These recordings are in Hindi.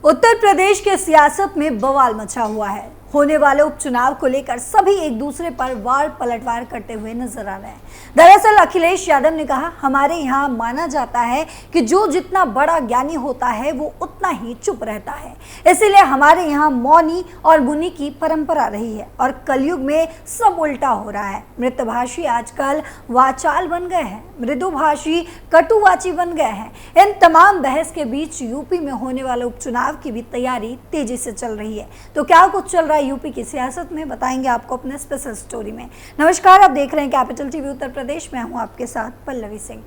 उत्तर प्रदेश के सियासत में बवाल मचा हुआ है। होने वाले उपचुनाव को लेकर सभी एक दूसरे पर वार पलटवार करते हुए नजर आ रहे हैं। दरअसल अखिलेश यादव ने कहा, हमारे यहाँ माना जाता है कि जो जितना बड़ा ज्ञानी होता है वो उतना ही चुप रहता है, इसीलिए हमारे यहाँ मौनी और मुनि की परंपरा रही है और कलयुग में सब उल्टा हो रहा है। मृतभाषी आजकल वाचाल बन गए हैं, मृदुभाषी कटुवाची बन गए हैं। इन तमाम बहस के बीच यूपी में होने वाले उपचुनाव की भी तैयारी तेजी से चल रही है। तो क्या कुछ चल रहा है यूपी की सियासत में, बताएंगे आपको अपने स्पेशल स्टोरी में। नमस्कार, आप देख रहे हैं कैपिटल टीवी उत्तर प्रदेश। मैं हूं आपके साथ पल्लवी सिंह।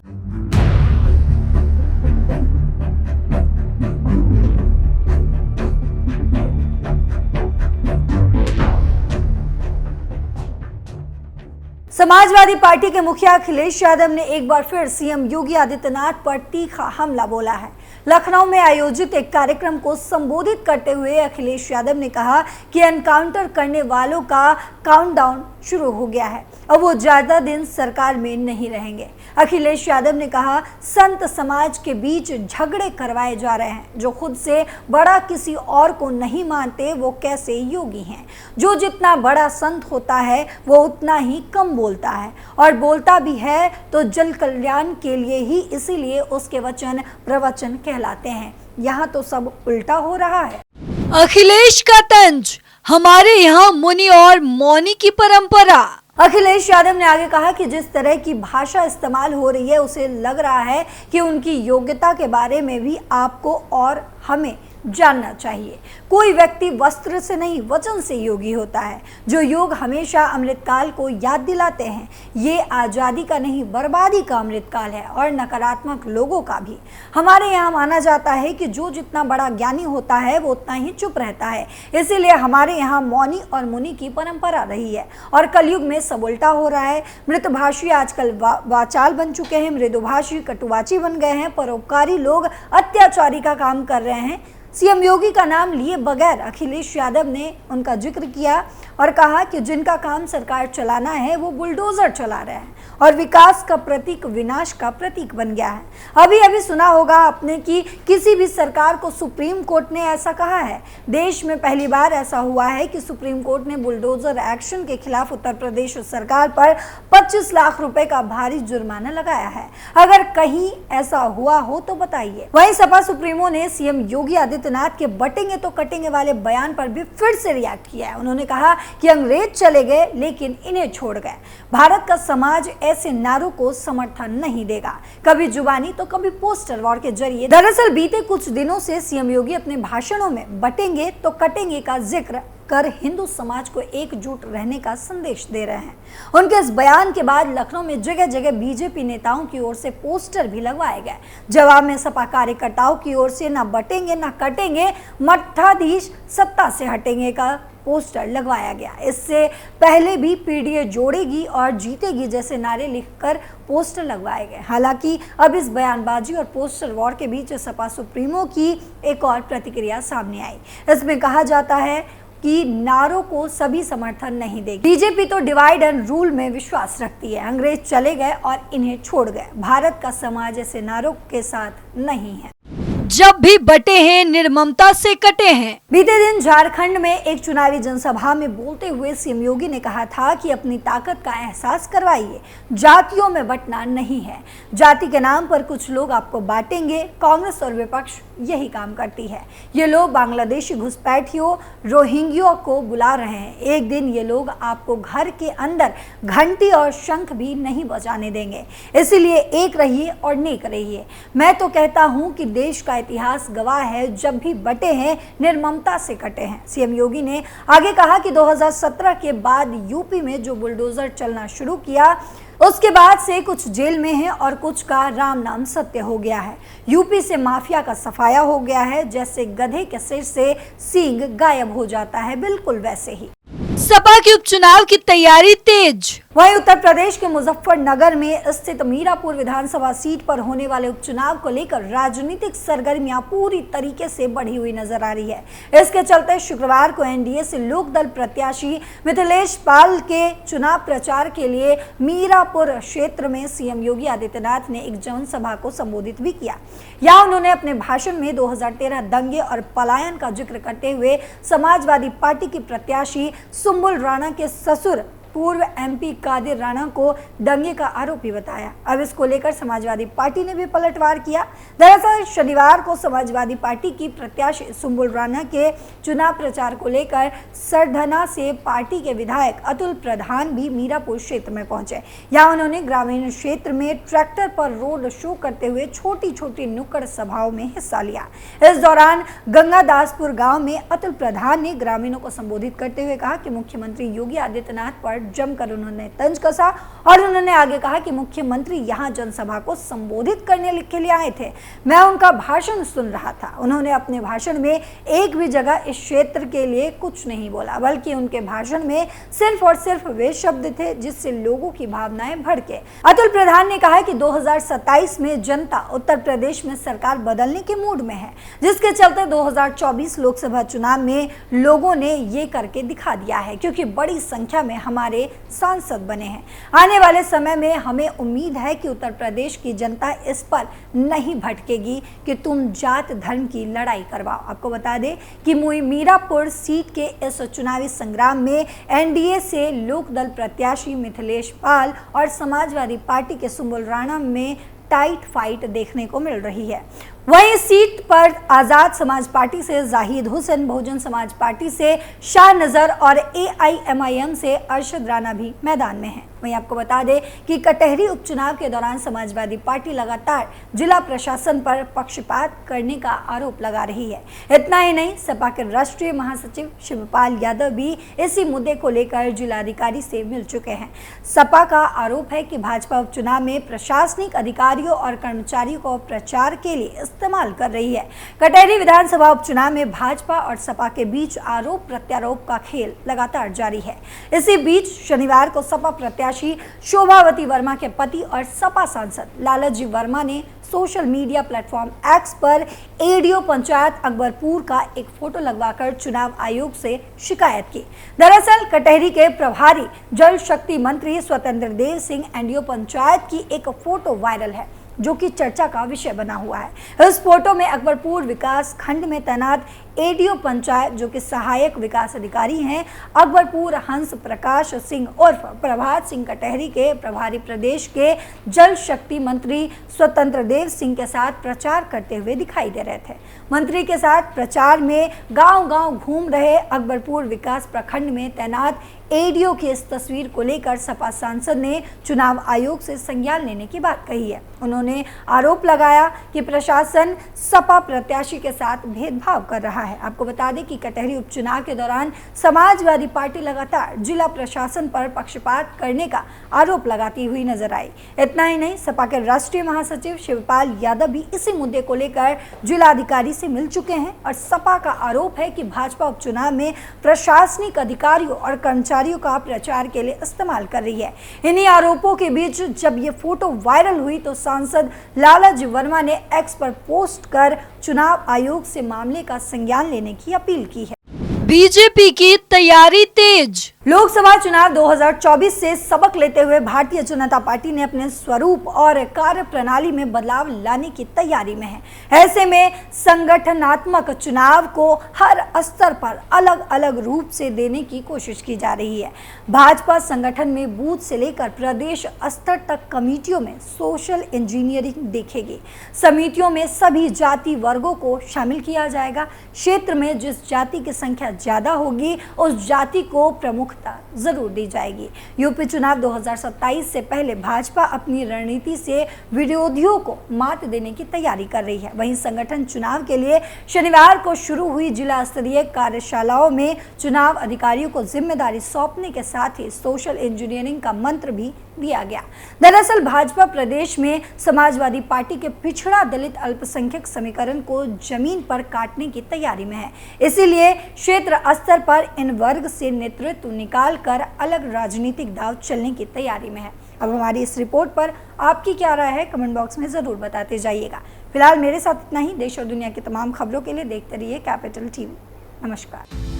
समाजवादी पार्टी के मुखिया अखिलेश यादव ने एक बार फिर सीएम योगी आदित्यनाथ पर तीखा हमला बोला है। लखनऊ में आयोजित एक कार्यक्रम को संबोधित करते हुए अखिलेश यादव ने कहा कि एनकाउंटर करने वालों का काउंटडाउन शुरू हो गया है और वो ज्यादा दिन सरकार में नहीं रहेंगे। अखिलेश यादव ने कहा, संत समाज के बीच झगड़े करवाए जा रहे हैं। जो खुद से बड़ा किसी और को नहीं मानते वो कैसे योगी हैं। जो जितना बड़ा संत होता है वो उतना ही कम बोलता है और बोलता भी है तो जन कल्याण के लिए ही, इसीलिए उसके वचन प्रवचन कहलाते हैं। यहाँ तो सब उल्टा हो रहा है। अखिलेश का तंज, हमारे यहाँ मुनि और मौनी की परंपरा। अखिलेश यादव ने आगे कहा कि जिस तरह की भाषा इस्तेमाल हो रही है उसे लग रहा है कि उनकी योग्यता के बारे में भी आपको और हमें जानना चाहिए। कोई व्यक्ति वस्त्र से नहीं वचन से योगी होता है। जो योग हमेशा अमृतकाल को याद दिलाते हैं। ये आज़ादी का नहीं बर्बादी का अमृतकाल है और नकारात्मक लोगों का भी। हमारे यहाँ माना जाता है कि जो जितना बड़ा ज्ञानी होता है वो उतना ही चुप रहता है, इसीलिए हमारे यहाँ मौनी और मुनि की परंपरा रही है और कलयुग में सब उल्टा हो रहा है। मृतभाषी आजकल वाचाल बन चुके हैं, मृदुभाषी कटुवाची बन गए हैं, परोपकारी लोग अत्याचारी का काम कर रहे हैं। सीएम योगी का नाम लिए बगैर अखिलेश यादव ने उनका जिक्र किया और कहा कि जिनका काम सरकार चलाना है वो बुलडोजर चला रहे हैं और विकास का प्रतीक विनाश का प्रतीक बन गया है। अभी अभी सुना होगा आपने कि किसी भी सरकार को सुप्रीम कोर्ट ने ऐसा कहा है। देश में पहली बार ऐसा हुआ है कि सुप्रीम कोर्ट ने बुलडोजर एक्शन के खिलाफ उत्तर प्रदेश सरकार पर 25 लाख रुपए का भारी जुर्माना लगाया है। अगर कहीं ऐसा हुआ हो तो बताइए। वहीं सपा सुप्रीमो ने सीएम योगी आदित्यनाथ के बटेंगे तो कटेंगे वाले बयान पर भी फिर से रिएक्ट किया है। उन्होंने कहा कि अंग्रेज चले गए लेकिन इन्हें छोड़ गए। भारत का समाज ऐसे नारों को समर्थन नहीं देगा, कभी जुबानी तो कभी पोस्टर वॉर के जरिए। दरअसल बीते कुछ दिनों से सीएम योगी अपने भाषणों में बटेंगे तो कटेंगे का जिक्र कर हिंदू समाज को एकजुट रहने का संदेश दे रहे हैं। उनके इस बयान के बाद लखनऊ में जगह जगह बीजेपी नेताओं की ओर से पोस्टर भी लगवाए गए। जवाब में सपा कार्यकर्ताओं की ओर से ना बटेंगे ना कटेंगे, मठाधीश सत्ता से हटेंगे का पोस्टर लगवाया गया। इससे पहले भी पीडीए जोड़ेगी और जीतेगी जैसे नारे लिखकर पोस्टर लगवाए गए। हालांकि अब इस बयानबाजी और पोस्टर वॉर के बीच सपा सुप्रीमो की एक और प्रतिक्रिया सामने आई। इसमें कहा जाता है कि नारों को सभी समर्थन नहीं देगी। बीजेपी तो डिवाइड एंड रूल में विश्वास रखती है। अंग्रेज चले गए और इन्हें छोड़ गए। भारत का समाज ऐसे नारों के साथ नहीं है। जब भी बटे हैं निर्ममता से कटे हैं। बीते दिन झारखंड में एक चुनावी जनसभा में बोलते हुए सीएम योगी ने कहा था कि अपनी ताकत का एहसास करवाइए, जातियों में बंटना नहीं है। जाति के नाम पर कुछ लोग आपको बांटेंगे। कांग्रेस और विपक्ष यही काम करती है। ये लोग बांग्लादेशी घुसपैठियों रोहिंग्यों को बुला रहे हैं। एक दिन ये लोग आपको घर के अंदर घंटी और शंख भी नहीं बजाने देंगे। इसीलिए एक रहिए और नेक रहिए। मैं तो कहता हूँ कि देश का इतिहास गवाह है, जब भी बटे हैं निर्ममता से कटे हैं। सीएम योगी ने आगे कहा कि 2017 के बाद यूपी में जो बुलडोजर चलना शुरू किया उसके बाद से कुछ जेल में है और कुछ का राम नाम सत्य हो गया है। यूपी से माफिया का सफाया हो गया है। जैसे गधे के सिर से सींग गायब हो जाता है, बिल्कुल वैसे ही सपा के उपचुनाव की तैयारी तेज। वहीं उत्तर प्रदेश के मुजफ्फरनगर में स्थित मीरापुर विधानसभा सीट पर होने वाले उपचुनाव को लेकर राजनीतिक सरगर्मियां पूरी तरीके से बढ़ी हुई नजर आ रही है। इसके चलते शुक्रवार को एनडीए से लोकदल प्रत्याशी मिथिलेश पाल के चुनाव प्रचार के लिए मीरापुर क्षेत्र में सीएम योगी आदित्यनाथ ने एक जनसभा को संबोधित भी किया। यहां उन्होंने अपने भाषण में 2013 दंगे और पलायन का जिक्र करते हुए समाजवादी पार्टी की प्रत्याशी सुम्बुल राणा के ससुर पूर्व एमपी कादिर राणा को दंगे का आरोपी बताया। अब इसको लेकर समाजवादी पार्टी ने भी पलटवार किया। दरअसल शनिवार को समाजवादी पार्टी की प्रत्याशी सुम्बुल राणा के चुनाव प्रचार को लेकर सरधना से पार्टी के विधायक अतुल प्रधान भी मीरापुर क्षेत्र में पहुंचे। यहां उन्होंने ग्रामीण क्षेत्र में ट्रैक्टर पर रोड शो करते हुए छोटी छोटी नुक्कड़ सभाओं में हिस्सा लिया। इस दौरान गंगादासपुर गाँव में अतुल प्रधान ने ग्रामीणों को संबोधित करते हुए कहा कि मुख्यमंत्री योगी आदित्यनाथ पर जमकर उन्होंने तंज कसा और उन्होंने आगे कहा कि मुख्यमंत्री यहां जनसभा को संबोधित करने के लिए आए थे। मैं उनका भाषण सुन रहा था। उन्होंने अपने भाषण में एक भी जगह इस क्षेत्र के लिए कुछ नहीं बोला, बल्कि उनके भाषण में सिर्फ और सिर्फ वे शब्द थे जिससे लोगों की भावनाएं भड़के। अतुल प्रधान ने कहा कि 2027 में जनता उत्तर प्रदेश में सरकार बदलने के मूड में है, जिसके चलते 2024 लोकसभा चुनाव में लोगों ने ये करके दिखा दिया है, क्योंकि बड़ी संख्या में हमारे सांसद बने हैं। आने वाले समय में हमें उम्मीद है कि उत्तर प्रदेश की जनता इस पर नहीं भटकेगी कि तुम जात धर्म की लड़ाई करवाओ। आपको बता दें कि मीरापुर सीट के इस चुनावी संग्राम में एनडीए से लोकदल प्रत्याशी मिथिलेश पाल और समाजवादी पार्टी के सुम्बुल राणा में टाइट फाइट देखने को मिल रही है। वहीं सीट पर आजाद समाज पार्टी से जाहिद हुसैन, बहुजन समाज पार्टी से शाह नजर और एआईएमआईएम से अरशद राणा भी मैदान में हैं। वहीं आपको बता दें कि कटहरी उपचुनाव के दौरान समाजवादी पार्टी लगातार जिला प्रशासन पर पक्षपात करने का आरोप लगा रही है। इतना ही नहीं, सपा के राष्ट्रीय महासचिव शिवपाल यादव भी इसी मुद्दे को लेकर जिलाधिकारी से मिल चुके हैं। सपा का आरोप है कि भाजपा उपचुनाव में प्रशासनिक अधिकारियों और कर्मचारियों को प्रचार के लिए इस्तेमाल कर रही है। कटहरी विधानसभा उपचुनाव में भाजपा और सपा के बीच आरोप प्रत्यारोप का खेल लगातार जारी है। इसी बीच शनिवार को सपा प्रत्याशी शोभावती वर्मा के पति और सपा सांसद लालजी वर्मा ने सोशल मीडिया प्लेटफॉर्म एक्स पर एडीओ पंचायत अकबरपुर का एक फोटो लगवाकर चुनाव आयोग से शिकायत की। दरअसल कटहरी के प्रभारी जल शक्ति मंत्री स्वतंत्र देव सिंह एडीओ पंचायत की एक फोटो वायरल है, जो कि चर्चा का विषय बना हुआ है। इस फोटो में अकबरपुर विकास खंड में तैनात एडीओ पंचायत, जो कि सहायक विकास अधिकारी हैं, अकबरपुर हंस प्रकाश सिंह उर्फ प्रभात सिंह कटहरी के प्रभारी प्रदेश के जल शक्ति मंत्री स्वतंत्र देव सिंह के साथ प्रचार करते हुए दिखाई दे रहे थे। मंत्री के साथ प्रचार में गांव-गांव घूम रहे अकबरपुर विकास प्रखंड में तैनात एडीओ की इस तस्वीर को लेकर सपा सांसद ने चुनाव आयोग से संज्ञान लेने की बात कही है। उन्होंने आरोप लगाया कि प्रशासन सपा प्रत्याशी के साथ भेदभाव कर रहा है। आपको बता दें कि कटहरी उपचुनाव के दौरान समाजवादी पार्टी लगातार जिला प्रशासन पर पक्षपात करने का आरोप लगाती हुई नजर आई। इतना ही नहीं, सपा के राष्ट्रीय महासचिव शिवपाल यादव भी इसी मुद्दे को लेकर जिलाधिकारी से मिल चुके हैं और सपा का आरोप है कि भाजपा उपचुनाव में प्रशासनिक अधिकारियों और कर्मचारियों का प्रचार के लिए इस्तेमाल कर रही है। इन्हीं आरोपों के बीच जब ये फोटो वायरल हुई तो सांसद लालजी वर्मा ने एक्स पर पोस्ट कर चुनाव आयोग से मामले का संज्ञान लेने की अपील की है। बीजेपी की तैयारी तेज। लोकसभा चुनाव 2024 से सबक लेते हुए भारतीय जनता पार्टी ने अपने स्वरूप और कार्य प्रणाली में बदलाव लाने की तैयारी में है। ऐसे में संगठनात्मक चुनाव को हर स्तर पर अलग अलग रूप से देने की कोशिश की जा रही है। भाजपा संगठन में बूथ से लेकर प्रदेश स्तर तक कमेटियों में सोशल इंजीनियरिंग देखेगी। समितियों में सभी जाति वर्गों को शामिल किया जाएगा। क्षेत्र में जिस जाति की संख्या ज्यादा होगी उस जाति को प्रमुखता जरूर दी जाएगी। यूपी चुनाव 2027 से पहले भाजपा अपनी रणनीति से विरोधियों को मात देने की तैयारी कर रही है। वहीं संगठन चुनाव के लिए शनिवार को शुरू हुई जिला स्तरीय कार्यशालाओं में चुनाव अधिकारियों को जिम्मेदारी सौंपने के साथ ही सोशल इंजीनियरिंग का मंत्र भी दिया गया। दरअसल भाजपा प्रदेश में समाजवादी पार्टी के पिछड़ा दलित अल्पसंख्यक समीकरण को जमीन पर काटने की तैयारी में है। इसीलिए क्षेत्र क्षेत्र स्तर पर इन वर्ग से नेतृत्व निकाल कर अलग राजनीतिक दांव चलने की तैयारी में है। अब हमारी इस रिपोर्ट पर आपकी क्या राय है, कमेंट बॉक्स में ज़रूर बताते जाइएगा। फिलहाल मेरे साथ इतना ही। देश और दुनिया की तमाम खबरों के लिए देखते रहिए कैपिटल टीवी। नमस्कार।